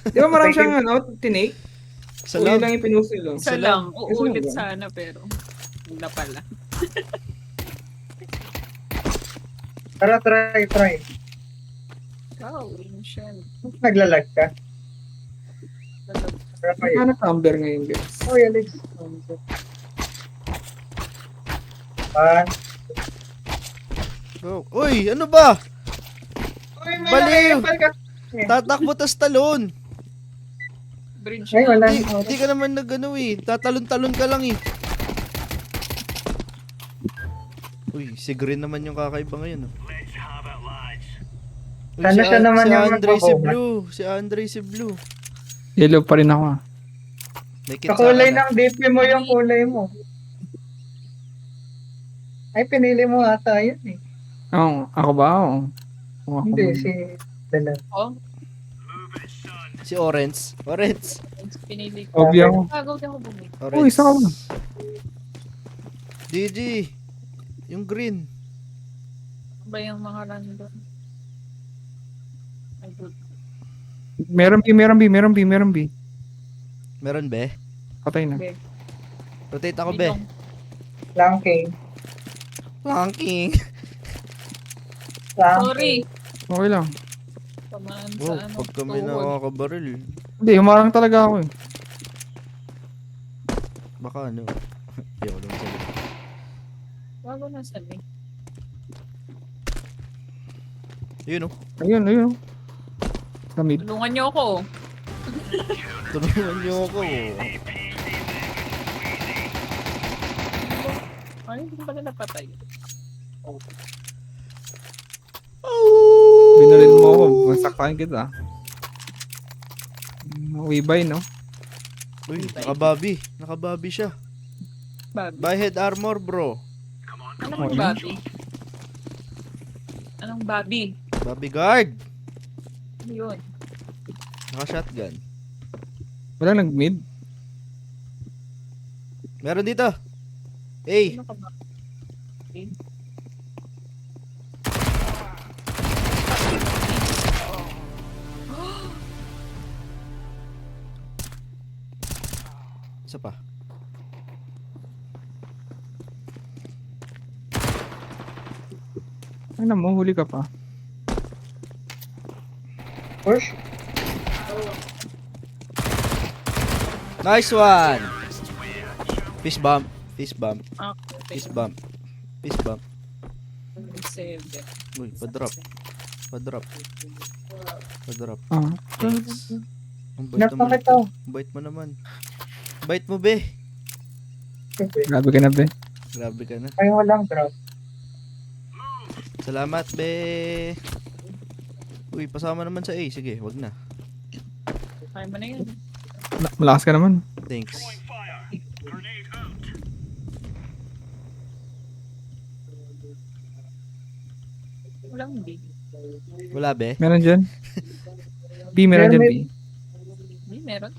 Di ba marami siyang tinake? Sa O yun lab. lang yung pinusil lang. Isa Sa lang. Isa lang Uulit ba? sana pero hindi na pala. Tara, try. Wow, ancient. Naglalag ka. Tara kayo. Magkano number ngayon, guys? Oh, Alex. One. Go. Uy, ano ba? Uy, may Baliw! nakayapal ka. Tatakbo tas talon. Bridge Ay, na. wala. Di ka naman nagano eh. Tatalon-talon ka lang eh. Uy, si Green naman yung kakaiba ngayon. Oh. Uy, Sana siya naman si yung Andre si magpapabat. Blue. Si Andre si Blue. Yellow pa rin ako. May kit sa Kakulay akin, ah. ng DP mo yung kulay mo. Ay, pinili mo ata yun eh. Oo, ako ba? Oo. Ako Hindi, muna. si Dalan. Oh, Si Orange. Orange. pinili ko. Obvi ako. Agaw din ako bumili. Orange. Oh, isa ka ba? GG. Yung green. Ano ba yung mga random? Ay, good. Meron B. Meron be? Patay na. Okay. Rotate ako be. Binong. Flanking. Flanking. Sorry. Okay lang. Tamaan Oh, sa ano. pag kami tuhod. nakakabaril. Hindi, humarang talaga ako eh. Baka ano. Ayoko lang sabi. Bago na sabi. Yun oh. Ayun. Sa mid. Tulungan niyo ako. Tulungan niyo ako. Ay, hindi pala napatay. Binaril mo ako. Masaktakin kita. Wibay, no? Uy, nakababi. Nakababi siya. Babi. Buy head armor bro. Anong Okay. babi? Anong babi? Babi guard. Ano yun? Naka-shotgun. Walang nag-mid. Meron dito. Hey. Ano ka ba? Okay. Isa pa. Ano mo, huli ka pa. Push. Nice one. Fist bump. Fist bump. Ah, Fist bump. Fist bump. Save it. Uy, pa-drop. Pa-drop. Pa-drop. Ah. Thanks. Ang bait naman Napakita ito. ko. Ang bait mo naman. Bait mo be. Grabe ka na, be. Grabe ka na. Ay, walang drop. Salamat be. Uy, pasama naman sa A. Sige, wag na. Kaya mo na yun. Malakas ka naman. Thanks. Walang B. Wala be. Meron dyan. B, meron dyan, B. Hindi, meron.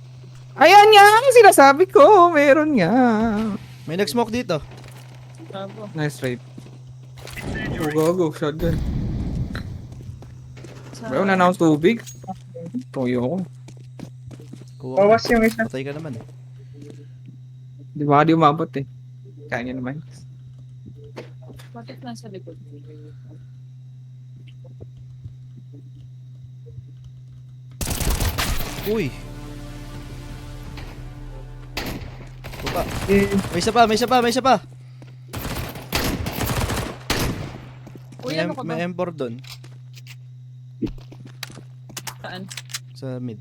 Ayan nga! Ang sinasabi ko! Meron nga! May nag-smoke dito. Bravo. Nice try. Go. Shotgun. Sa... Bro, na-announce tubig. Toyo ko. Kuha ka. Bawas yung isa. Patay ka naman eh. Di ba di umabot eh. Kaya niya naman. Bakit nasa likod? Uy. Baba. Eh, May isa pa, may isa pa, may isa pa. Uy, May, ano ka ba? may M4 doon. Saan? Sa mid.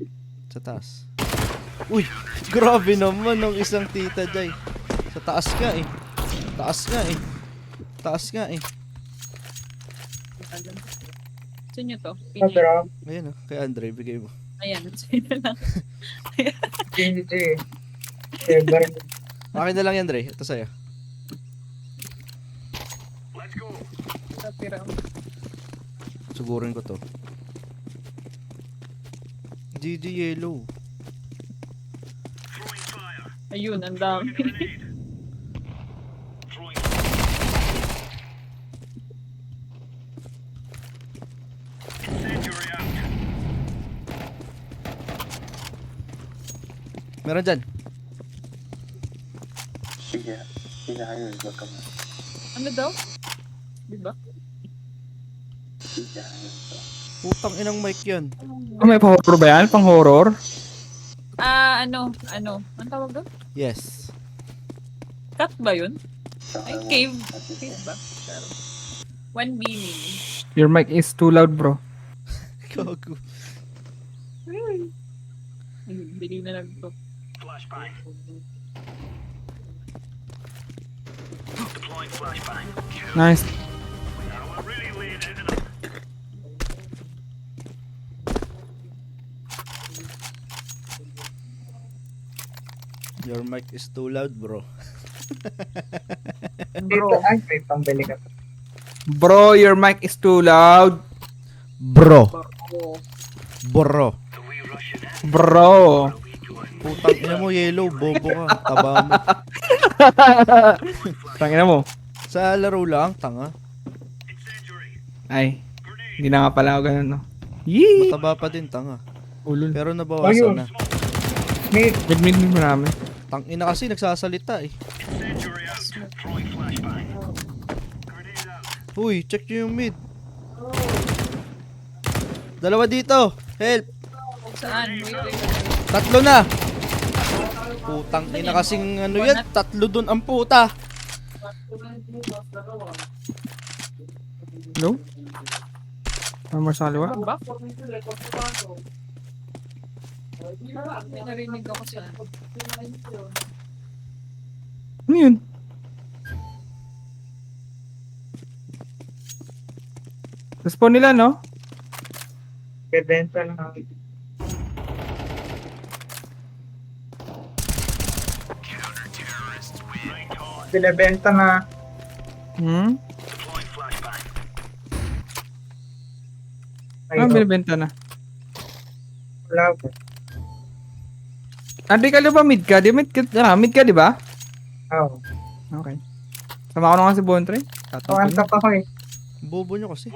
Sa taas. Uy! Grabe naman ng isang tita Jai. Sa taas nga eh. Taas nga eh. Taas nga eh. Saan nyo to? na-drop. Ayan oh. Kay Andre, bigay mo. Ayan, sa'yo na lang. GG. Ever. Akin na lang yan, Dre. Ito sa'yo. Tapira. Sugurin ko to. GG yellow. Ayun, ang dami. Meron dyan. Ano daw? Diba? Putang inang mic yan. Oh, may pa-horror ba yan? Pang-horror? Ano? Ano tawag doon? Yes. Cut ba yun? Ay, cave. Cave ba? 1 billion. Your mic is too loud, bro. Gago. Bili na lang to. Nice. Your mic is too loud, bro. Dito, ay, may pambili ka. Bro, your mic is too loud. Bro. Oh. Bro. Bro. Putang ina mo, yellow. Bobo ka. Taba mo. Tangina mo. Sa laro lang, tanga. Ay. Hindi na nga pala ako ganun, no? Yee! Mataba pa din, tanga. Ulul. Pero Ayun. nabawasan na. May, Mid marami. Tang ina kasi nagsasalita eh. Uy, check nyo yung mid. Dalawa dito. Help. Saan? Wait. Tatlo na. Putang ina kasing ano yan. Tatlo dun ang puta. Hello? Armor sa kaliwa? Ba? May narinig ako sa Ano yun? Respawn nila, no? bebenta lang. Binibenta na. Hmm? Ay, Ah, binibenta na. wala ba? Hindi ka ba mid ka? Mid ka, di ba? Oo. Okay. Sama ko na nga si Bontre. One tap ako eh. Bobo nyo kasi.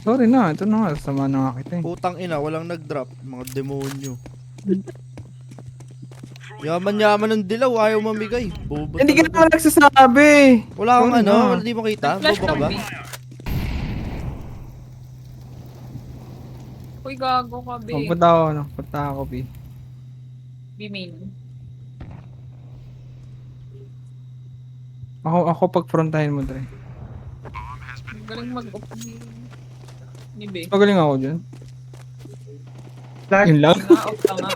Sorry na, ito na nga. Sama na nga kita eh. Putang ina, walang nag-drop. Mga demonyo. Yaman-yaman ng dilaw, ayaw mamigay. Bobo Hindi ka talaga. naman nagsasabi. Wala kang Sorry ano, na. hindi mo kita. Flash Bobo ka lang, ba? B. Uy, gago ka, B. Punta ako, no? Punta ako, B. B main. Ako pag-frontahin mo, Dre. Galing mag-up ni B. Pagaling ako dyan. Flash. Yun lang. Nga-off ka nga.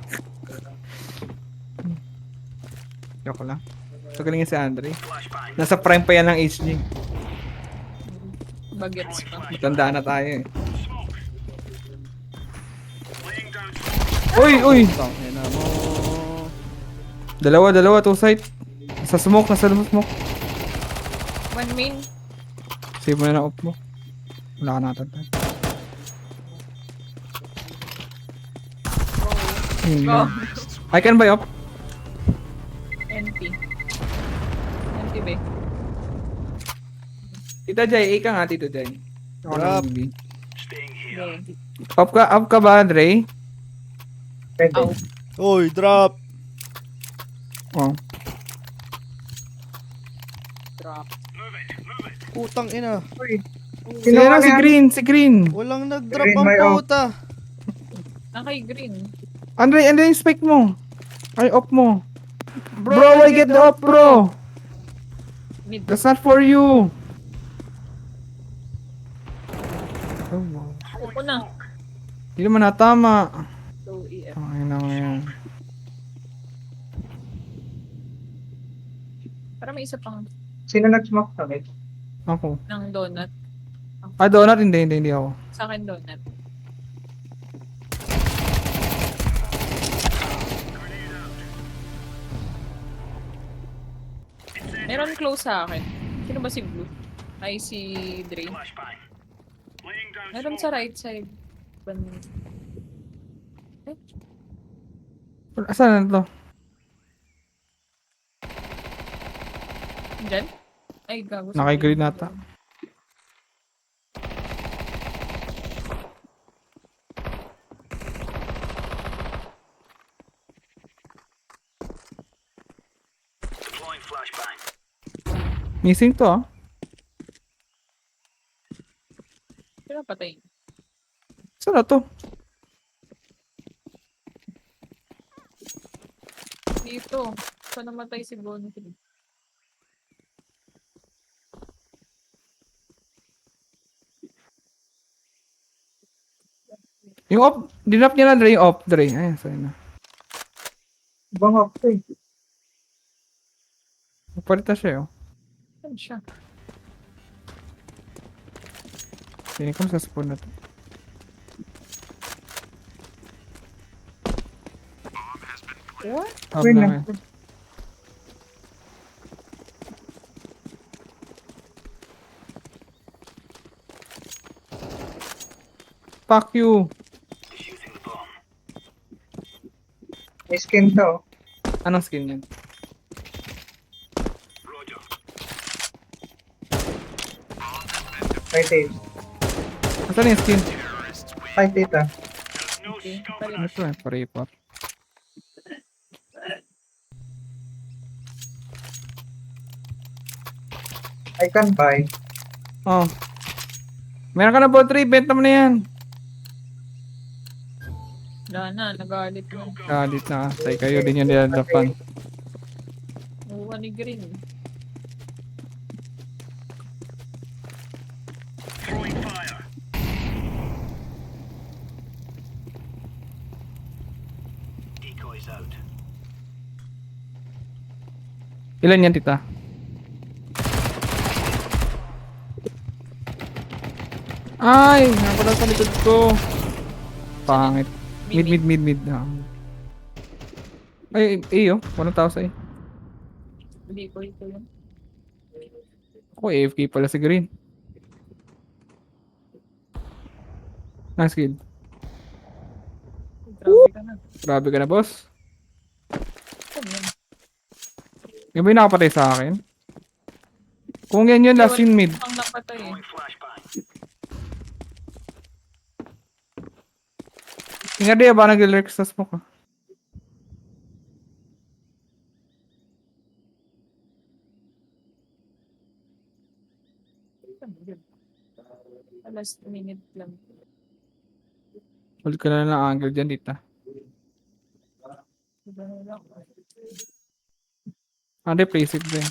Joke lang. Pagaling si Andre. Nasa prime pa yan ng HG. Bagets pa. Tandaan na tayo eh. Uy! Putang ina mo. Dalawa, two side. Nasa smoke. 1 main. Save mo na na off mo. Wala ka natatag. Yun Go. lang. I can buy up. NP. NP B. Tita Jai, ka nga, Tito Jai. Ako na Drop. B. Go. Up ka ba, Andre? Pwede. Ow. Oy, drop. Oh. Drop. Putang ina. Uy. Sino na si Green? Si Green. Walang nag-drop Green, ang may off. puta. Nakay green. Andre yung spike mo. Ay, off mo. Bro, I get the off, bro. Mid. That's not for you. Oh, wow. Ako na. Hindi naman natama. So, EF. Ay na ngayon. Para may isa pang Sino nag-smoke sa akin? Ako. ng donut. Ah, donut? Hindi ako. Sa akin donut. Meron close sa akin. Sino ba si Blue? Ay, si Dre. Meron sa right side. Asan na to? Diyan? Ay, gago. Nakay-green nata. Missing to ah. Sino patay? Saan na to? Dito. Saan namatay si Bonnie? Yung off, dinap niya na Dre yung off Dre. Ayan, sa'yo na. Ibang ako eh. Magpalita siya oh. Saan siya? Tingin ko sa spawn na to. What? Up Wait na lang. nga. Fuck you. May skin to. Anong skin yan? Right eh. Asan yung skin? Ay, tita. Okay. Pare. Ito eh, paripar. I can buy. Oh. Meron ka na bot 3, benta mo na yan. Wala na, nagalit na. Galit na. Tay kayo din yung niladapan. Uwa ni Green. Ilan yan, tita? Ay! Napala sa likod ko. Pangit. Mid. Ah. Ay, oh. Walang tao sa eh. Hindi ko ito yun. Ako, AFK pala si Green. Nice kill. Grabe ka na. Grabe ka na, boss. Saan yun? Yung ba yung nakapatay sa akin? Kung yan yun, last in mid. Ang napatay eh. Ingat di ba nag-lurk sa smoke? Last minute lang. Hold ka na lang angle dyan, tita. Diba na lang? Ah, di, play safe din.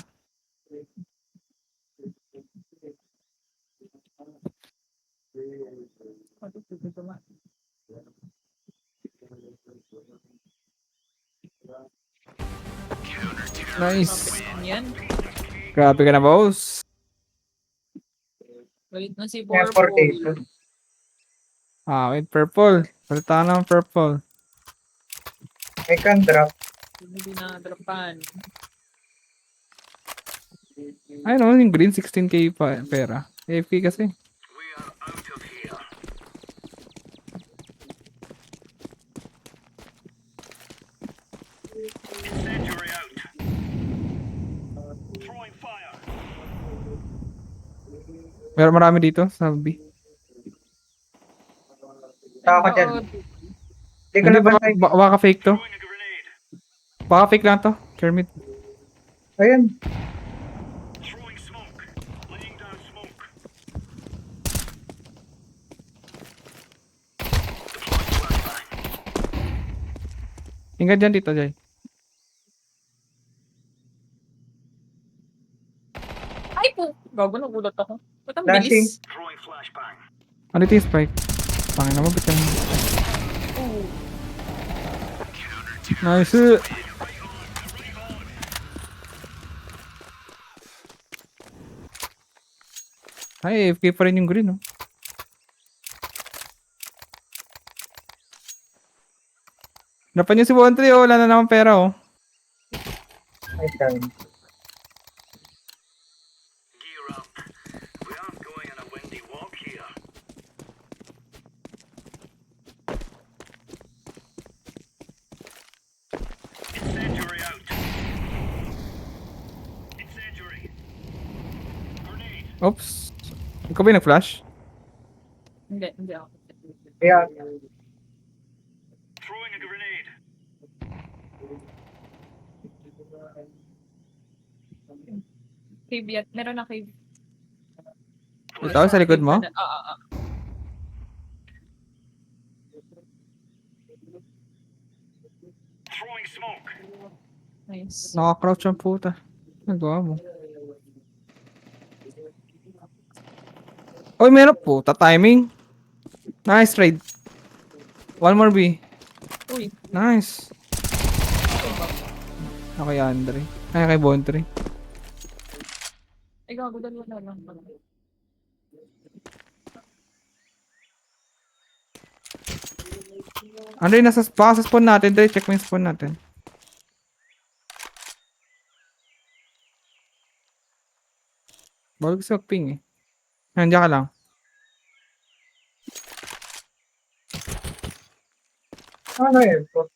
Nice. Yan. Grabe ka na, boss. Galit na si Kaya Purple. 48. Ah, wait, purple. Palitan ng purple. I can drop. Hindi na drapan. Ay, no, yung green, 16k pa, pera. AFK kasi. Meron marami dito sa B. Saka ka dyan. Hindi ko Hindi, na bantay. baka fake to. Baka fake lang to. Kermit. Ayun. Ingat dyan dito, Jay. Ay po! Gago, nagulat ako. Ba't ang Dashing. bilis? Ano ito yung spike? Pangin naman, ba't yung... Oo. Nice! Ay, AFK pa rin yung green, no? Dapat niyo si Bontre, oh. Wala na naman pera, oh. I can. Oops. Ikaw ba yung nag-flash? Hindi ako. Yeah. cave yet. Meron na cave. Ito, sa likod mo? Oo. Nice. Naka-crouch ang puta. Nagawa mo. Uy, meron po. Timing. Nice trade. One more B. Uy, Nice. Okay, Andre. Ay, kay Bontre. ay gago, dalawa na lang pala. Andre, baka sa spawn natin. Dre, check mo yung spawn natin. Bawal ko sa ping eh. Nandiyan ka lang. Ano yun po?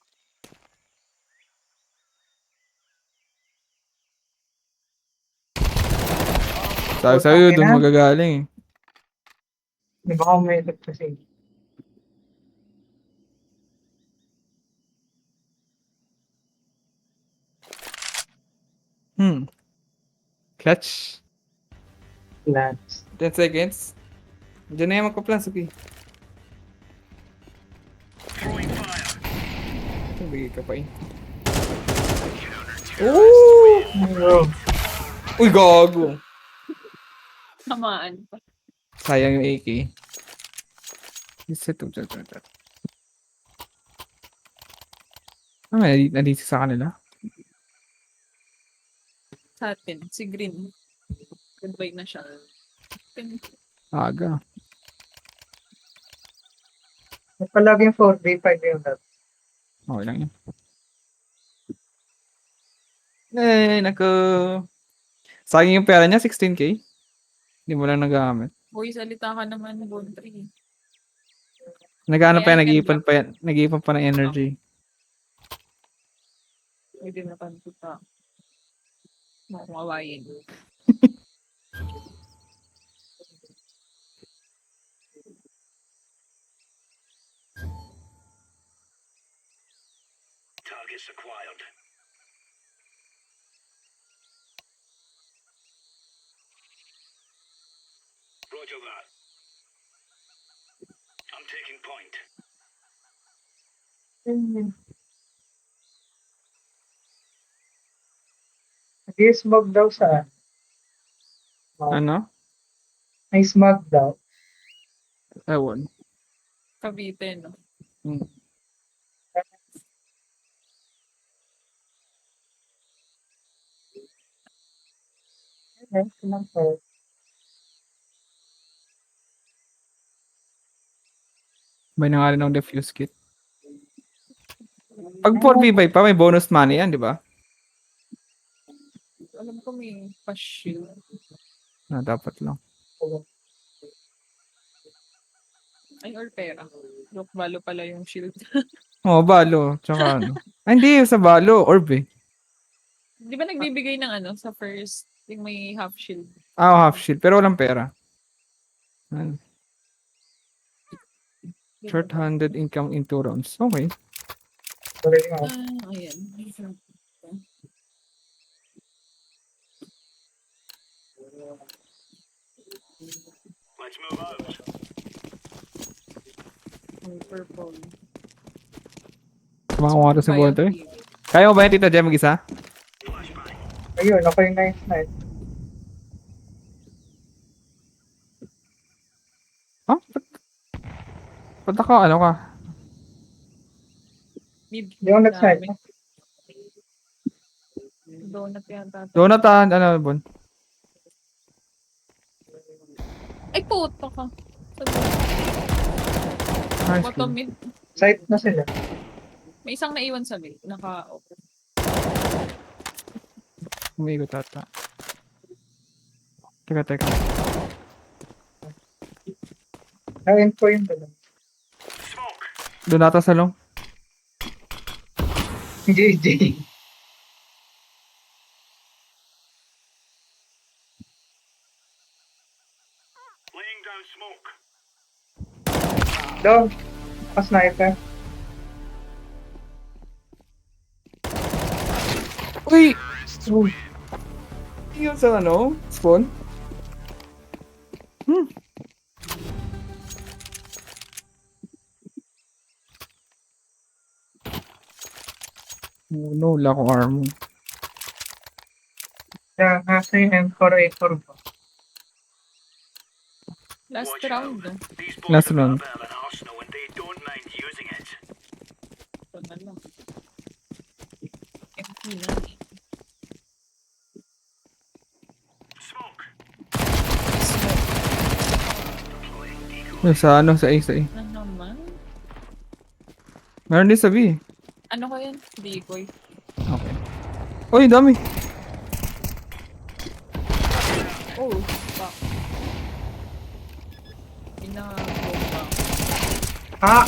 Sabi sa'yo, doon magagaling eh. Di ba ako may ito kasi? Clutch. Lance. 10 seconds. Diyan na yung magpa-plan, sige. Bigay ka pa eh. Oh! Uy, gago! Tamaan pa. Sayang yung AK. Set up. May nandito sa kanila. Sa atin, si Green. Goodbye na siya. Aga. Palaging 4v5 yung dot. Okay lang yun. Eh, naku. Sayang yung pera niya, 16k. Hindi mo lang nagamit. Uy, salita ka naman, Bontry. Nag-ano pa yan, Kaya nag-iipon pa yan. Nag-iipon pa ng energy. Pwede na pantuta. Makawawayin. Targets acquired. Roger that. I'm taking point. Nag-smog daw sa... Ano? May smog daw. Ewan. Cavite, no? Hmm. May na nga rin ng defuse kit. Pag 4v5 pa, may bonus money yan, di ba? Alam ko may pa-shield. Dapat lang. Ay, or pera. Look, balo pala yung shield. Oh, balo. Tsaka ano. Ay, hindi, sa balo. Orb eh. Di ba nagbibigay ng ano sa first, yung may half shield? Half shield. Pero walang pera. Ano? Short-handed income in 2 rounds. Okay. Ayan. Let's move out. May purple. Kumakuha to sa boto eh. Kaya mo ba yung Tita Jem mag-isa? Ayun, ako yung nice night. Huh? Ba't ako, ano ka? Mid. Hindi ako nag-side. Donut yata. Jonathan, ano, Bon? Ay, puto ka. Nice Bottom kill. mid. Side na sila. May isang naiwan sa mid. Naka-open. Umiikot ata. Teka. Na-end ko yung dalawa. Smoke. Doon ata sa long. JJ. Laying down smoke. Down. Naka-sniper. Uy! Uy! Yun sa ano? Spawn? Oh no, wala akong armor. Kaya nasa yung M4A4 ba? Last Watch round, no? out. These boys Last have got a round. bit of an arsenal and they don't mind using it. Ito na lang. MP na. Smoke. Smoke Sa ano, sa A, sa A. na naman. Meron din sa B. Ano ko yan? Decoy. Okay. Uy, dami. Oh, fuck. Ina-bomba. Ah!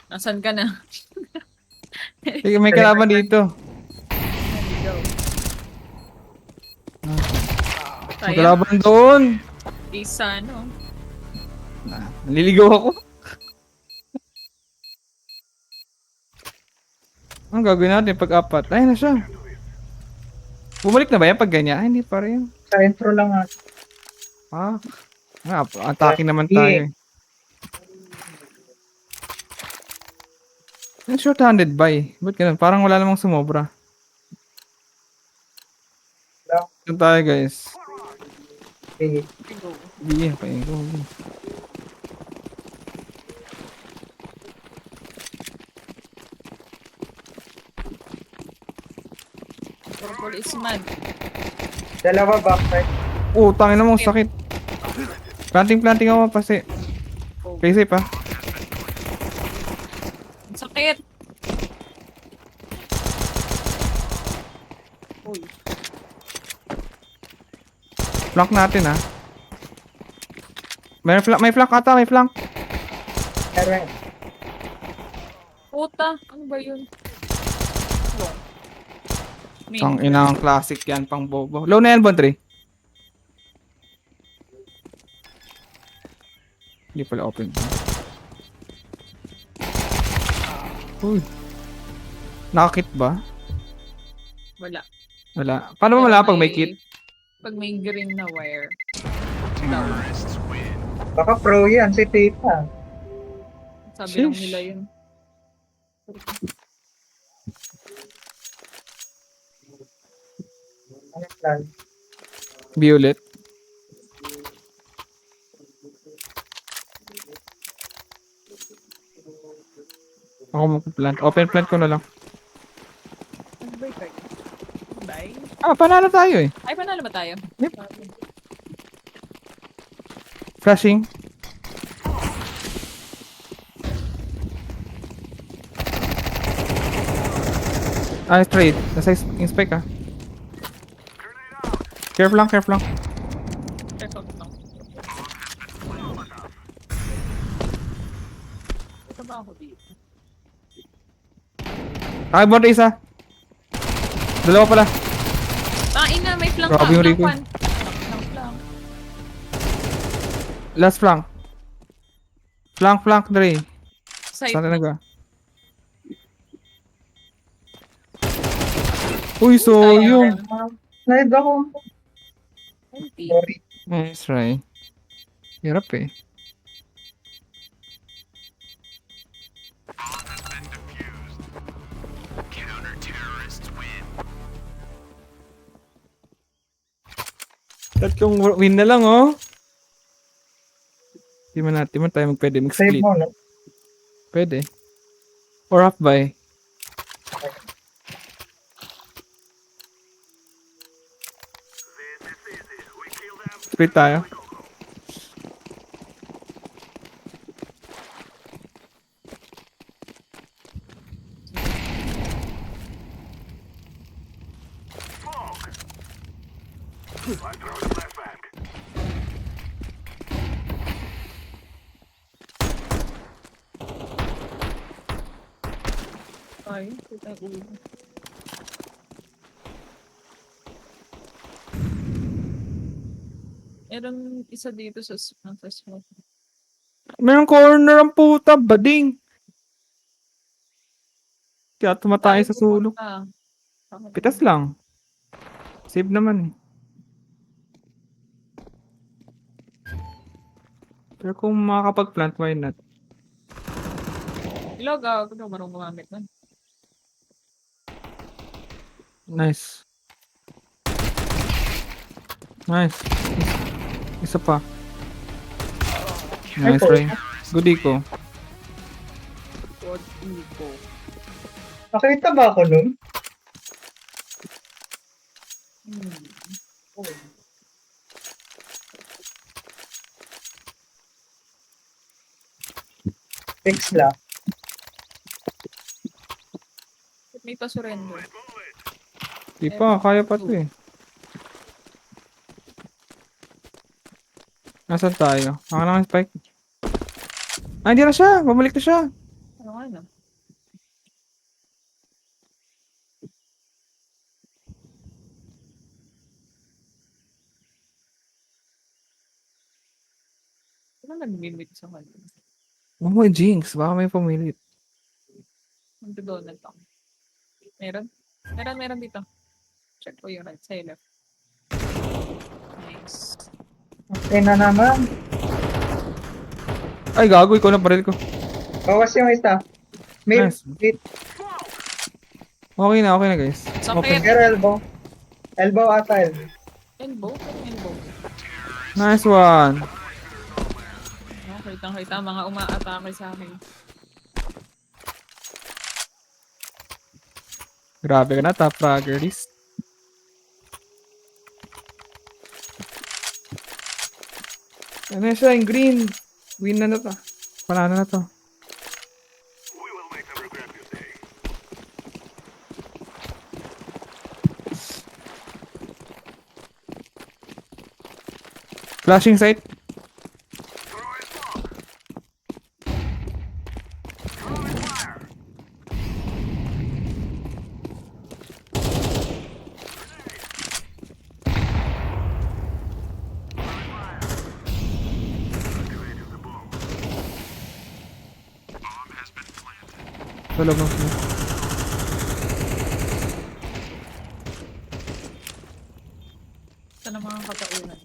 Nasaan ka na? Sige, may kalaban dito. May Sayang. kalaban doon. Isa, no? Naliligaw ako. Ang gagawin natin pag apat? Ay na siya. Bumalik na ba yan pag ganyan? Ay, hindi pa rin. Sa intro lang ah. Atake naman tayo eh. Yung short-handed by. Ba't ganun? Parang wala namang sumobra. Wala. Ito tayo guys. Okay. Hindi, okay. Go. Purple is mad. Dalawa backside. Oh, tangin na mo, sakit. Planting ako pasi. Okay, safe ah. Ang sakit. Uy. Flank natin ah. May flank ata, may flank. Meron. Puta. Ano ba yun? Long. Main. Ang inang classic yan, pang bobo. Low na yan, Bontry. Hindi pala open. Uy. Nakakit ba? Wala. Wala. Paano ba wala pag may kit? Pag may green na wire. Baka pro yan si Tita. Sabi lang Sheesh. nila yun. Ano plan? Violet. Ako magpaplant. Open plant ko na lang. Nag-break kayo. Bye. Panalo tayo eh. Ay, panalo ba tayo? Yep. Flashing. Straight. Nasa inspect ah. Careful lang, careful lang. Careful lang. Ito ba ako dito? Ay, bonto isa. Dalawa pala. Tain na, may flank Grabe yung Flank recoil. one. Flank. Last flank. Flank, Dre. Side. Saan talaga? Uy, so yung... Slide ako. Empty. Sorry. Nice try. Hirap eh. Tatlong win na lang oh. Di man tayo pwede Save mag-split. mo, no? Pwede. Or half by. Split tayo. I'm throwing left back. Ay, puta ulo. Meron isa dito sa smoke. Mayroong corner ang puta, bading. Kaya tumatay sa sulok. Ah, Pitas lang. Save naman eh. Pero kung makakapag-plant, why not? Ilog, ako daw marunong gumamit nun. Nice. Nice. Isa pa. Nice, Ray. Good eco. God, ko. Nakita ba ako nun? Oh. Fix lang. May pa-surrender. Di pa, kaya pa to eh. Nasaan tayo? Ako lang ang spike. Ah, hindi na siya. Bumalik na siya. Ano nga na? Ano nag-mimik sa kanya? Oh, may jinx. Baka may pumilit. Mag-donut ako. Meron? Meron dito. Check ko yung right side left. Nice. Okay na naman. Ay, gago. Ikaw na paril ko. Bawas yung isa. Mid, Nice. mid, Okay na guys. Sakit. near elbow. Elbow ata elbow. Elbow? Elbow. Nice one. Kita mga umaatake sa akin. Grabe ka na, top fragger list. Ano siya, yung green. Win na to. Panalo na to. We will make them regret this day. Flashing sight. Throwing smoke. Throwing fire. Activated the bomb. Bomb has been planted. Sa loob ng smoke. Ito na mga kataunan.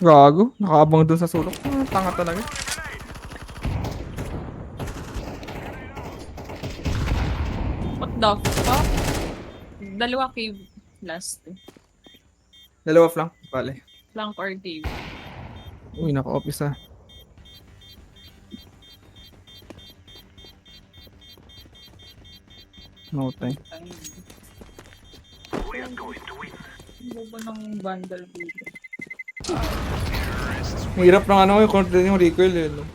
Gago. Nakaabang dun sa sulok. Ah, tanga talaga. What the fuck? Dalawa cave last. Dalawa flank. Bale. Flank or cave. Uy, naka-off isa. No time. We are going to win. Ano ba ng vandal dito? Mahirap ng ano yung control yung recoil eh. No?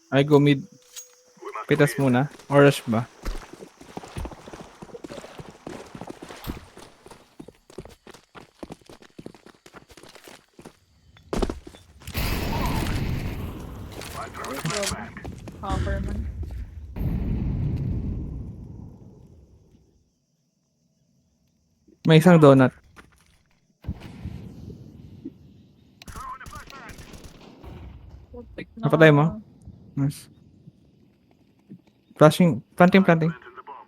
I go mid. Pitas muna. Or rush ba? Hopper man. May isang donut. Putik na. Napatay mo? Nice. Planting. Planting the bomb.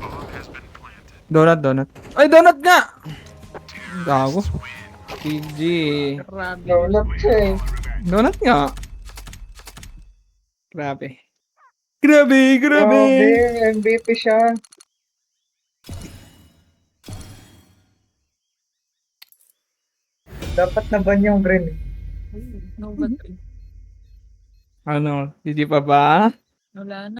Bomb has been planted. Donut. Ay, donut nga! Gago. PG. Grabe. Donut siya eh. Donut nga. Grabe, Grabe, MVP siya. Dapat na ban yung green. No battery. Ano, GG pa ba? Wala na.